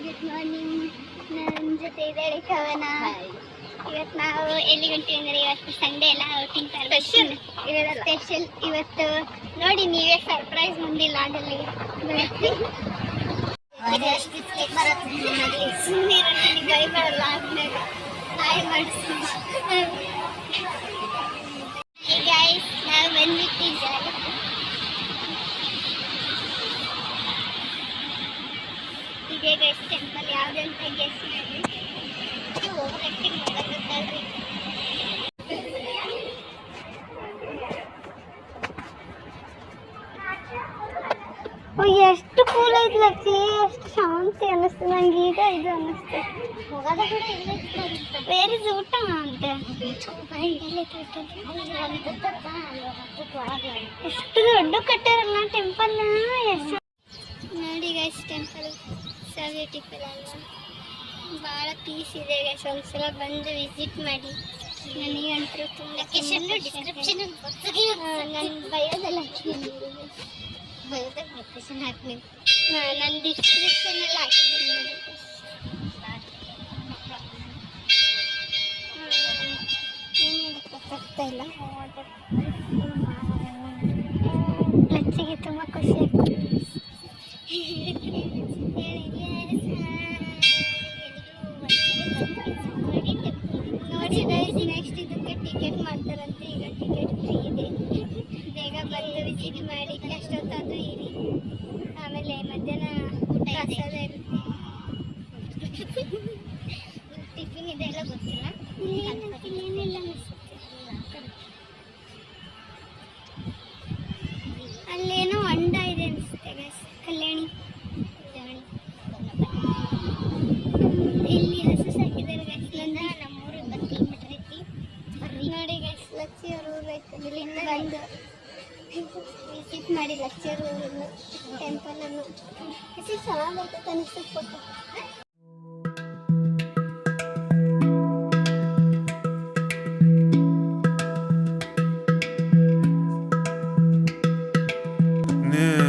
Good morning. ನನ್ನ ಜೊತೆ ಇದ್ದಾಳೆ ಕವನ. ಇವತ್ತು ನಾವು ಎಲ್ಲಿಗೆ ಹೊಂಟೀವಿ ಅಂದರೆ ಇವತ್ತು ಸಂಡೇ ಎಲ್ಲ ಔಟಿಂಗ್ ಸ್ಪೆಷಲ್. ಇವತ್ತು ಸ್ಪೆಷಲ್. ಇವತ್ತು ನೋಡಿ ನೀವೇ ಸರ್ಪ್ರೈಸ್ ಮುಂದಿಲ್ಲ ಆಗಲಿ ಗೈ ಬರಲ್ಲ ಆದ್ಮೇಲೆ ನಾಯಿ ಮಾಡಿಸ್ತೀನಿ. ಗೈಸ್ ನಾವು ಬಂದ್ಬಿಟ್ಟಿದ್ದಾರೆ. ಇದೇ ಗೈಸ್ ಟೆಂಪಲ್ ಯಾವುದಂತ ಗೆಸ್ ಮಾಡಿ. ಓವರ್ ಆಕ್ಟಿಂಗ್ ಮಾಡೋಕ್ಕಾಗಲ್ರಿ. ಎಷ್ಟು ಕೂಲ್ ಐತಿ ಲಕ್ಷ್ಮಿ, ಎಷ್ಟು ಶಾಂತಿ ಅನ್ನಿಸ್ತು ನಂಗೆ. ಈಗ ಇದು ಅನ್ನಿಸ್ತು ಹೋಗೋದ ಕೂಡ ಬೇರೆ ಊಟ ಅಂತ ಎಷ್ಟು ದೊಡ್ಡ ಕಟ್ಟಾರಲ್ಲ ಟೆಂಪಲ್. ಎಷ್ಟು ನೋಡಿ ಗೈಸ್ ಟೆಂಪಲ್ ಬ್ಯೂಟಿಫುಲ್ ಅಲ್ವಾ, ಭಾಳ ಪೀಸ್ ಇದೆ ಗೈಸ್. ಒಂದ್ಸಲ ಬಂದು ವಿಸಿಟ್ ಮಾಡಿ. ನನಗಂತೂ ತುಂಬ ನನ್ನ ಬಯೋದಲ್ಲ ಬಯೋದಾಗ ಲೊಕೇಶನ್ ಹಾಕ್ತೀನಿ. ನನ್ನ ಡಿಸ್ಕ್ರಿಪ್ಷನಲ್ಲಿ ಹಾಕಿದ್ದೀನಿ ನೋಡಿ. ಏನು ಗೊತ್ತಾಗ್ತಾ ಇಲ್ಲ. ಲಚ್ಚಿಗೆ ತುಂಬ ಖುಷಿ ಆಗ್ತದೆ. ನೋಡಿ ನೆಕ್ಸ್ಟ್ ಇದಕ್ಕೆ ಟಿಕೆಟ್ ಮಾಡ್ತಾರಂತೆ. ಈಗ ಟಿಕೆಟ್ ಫ್ರೀ ಇದೆ. ಬೇಗ ಬಂದು ವಿಸಿಟ್ ಮಾಡಿ. ಅಷ್ಟೊತ್ತಾದರೂ ಇರಿ. ಆಮೇಲೆ ಮಧ್ಯಾಹ್ನ ಊಟ ಪ್ರಸಾದ ಇರುತ್ತೆ. ಟಿಫಿನ್ ಇದೆ ಎಲ್ಲ ಗೊತ್ತಿಲ್ಲ. ಏನಿಲ್ಲ ಅನಿಸುತ್ತೆ. ಅಲ್ಲೇನೋ ಹೊಂಡ ಇದೆ ಅನಿಸುತ್ತೆ ಗೈಸ್. ಕಲ್ಯಾಣಿ ಇಲ್ಲಿ ಹಸು ಸಾಕಿದ್ದಾರೆ ಗೈಸ್. ನಮ್ಮೂರು 20 ಕಿಲೋಮೀಟರ್ ಐತಿ. ನೋಡಿ ಗೈಸ್ ಲಚ್ಚಿ ಅವ್ರ ಊರು ಐತೆ. ಇಲ್ಲಿಂದ ಬಂದು ವಿಸಿಟ್ ಮಾಡಿ ಲಚ್ಚಿ ಅವ್ರ ಊರನ್ನು ಟೆಂಪಲನ್ನು. ಎಷ್ಟು ಚೆನ್ನಾಗಿ ಬರ್ತದೆ ಅನಿಸ್ತದೆ ಫೋಟೋ. Yeah.